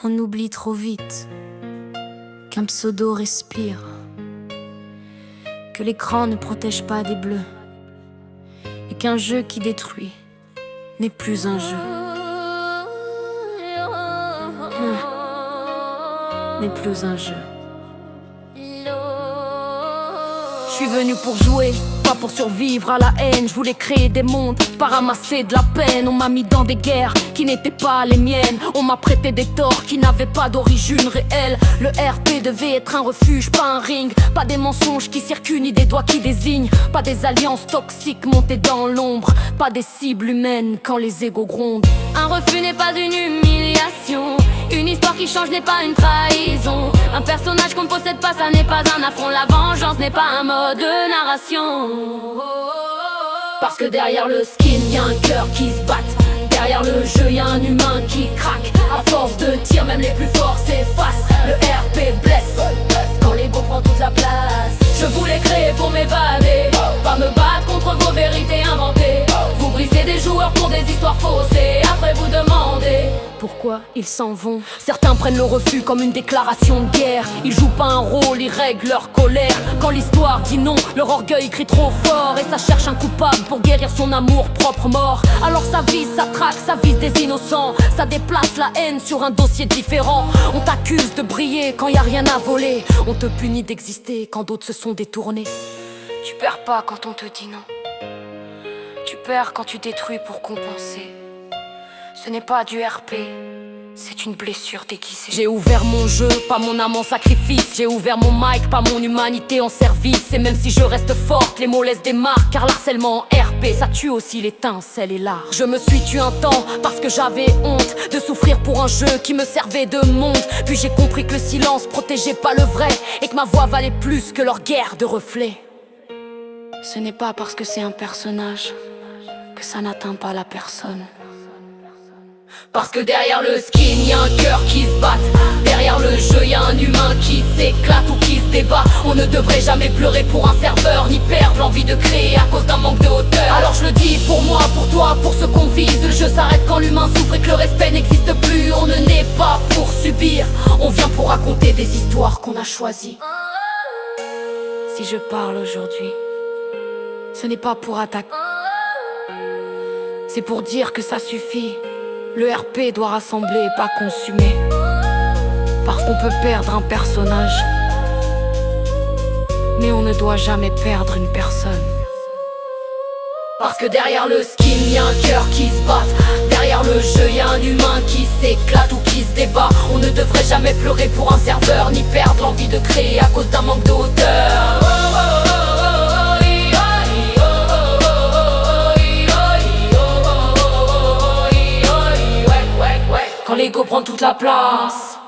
On oublie trop vite qu'un pseudo respire, que l'écran ne protège pas des bleus, et qu'un jeu qui détruit n'est plus un jeu. N'est plus un jeu. Je suis venu pour jouer, pas pour survivre à la haine. Je voulais créer des mondes, pas ramasser de la peine. On m'a mis dans des guerres qui n'étaient pas les miennes. On m'a prêté des torts qui n'avaient pas d'origine réelle. Le RP devait être un refuge, pas un ring. Pas des mensonges qui circulent, ni des doigts qui désignent. Pas des alliances toxiques montées dans l'ombre. Pas des cibles humaines quand les égos grondent. Un refus n'est pas une humiliation. Une histoire qui change n'est pas une trahison. Un personnage qu'on ne possède pas, ça n'est pas un affront. La vengeance n'est pas un mode de narration. Parce que derrière le skin, y'a un cœur qui se batte. Derrière le jeu, y'a un humain qui craque. À force de tir, même les plus forts s'effacent. Le RP blesse quand l'ego prend toute la place. Je voulais créer pour m'évader, pas me battre contre vos vérités inventées. Vous brisez des joueurs pour des histoires fausses et après vous demandez pourquoi ils s'en vont. Certains prennent le refus comme une déclaration de guerre. Ils jouent pas un rôle, ils règlent leur colère. Quand l'histoire dit non, leur orgueil crie trop fort. Et ça cherche un coupable pour guérir son amour propre mort. Alors ça vise, ça traque, ça vise des innocents. Ça déplace la haine sur un dossier différent. On t'accuse de briller quand y a rien à voler. On te punit d'exister quand d'autres se sont détournés. Tu perds pas quand on te dit non. Tu perds quand tu détruis pour compenser. Ce n'est pas du RP, c'est une blessure déguisée. J'ai ouvert mon jeu, pas mon âme en sacrifice. J'ai ouvert mon mic, pas mon humanité en service. Et même si je reste forte, les mots laissent des marques. Car l'harcèlement en RP, ça tue aussi l'étincelle et l'art. Je me suis tué un temps parce que j'avais honte de souffrir pour un jeu qui me servait de monde. Puis j'ai compris que le silence protégeait pas le vrai et que ma voix valait plus que leur guerre de reflets. Ce n'est pas parce que c'est un personnage que ça n'atteint pas la personne. Parce que derrière le skin, y'a un cœur qui se batte. Derrière le jeu, y'a un humain qui s'éclate ou qui se débat. On ne devrait jamais pleurer pour un serveur, ni perdre l'envie de créer à cause d'un manque de hauteur. Alors je le dis pour moi, pour toi, pour ceux qu'on vise. Le jeu s'arrête quand l'humain souffre et que le respect n'existe plus. On ne naît pas pour subir, on vient pour raconter des histoires qu'on a choisies. Si je parle aujourd'hui, ce n'est pas pour attaquer, c'est pour dire que ça suffit. Le RP doit rassembler et pas consumer. Parce qu'on peut perdre un personnage, mais on ne doit jamais perdre une personne. Parce que derrière le skin, y'a un cœur qui se bat. Derrière le jeu, y'a un humain qui s'éclate ou qui se débat. On ne devrait jamais pleurer pour un serveur, ni perdre l'envie de créer à cause d'un manque de hauteur. Quand l'ego prend toute la place.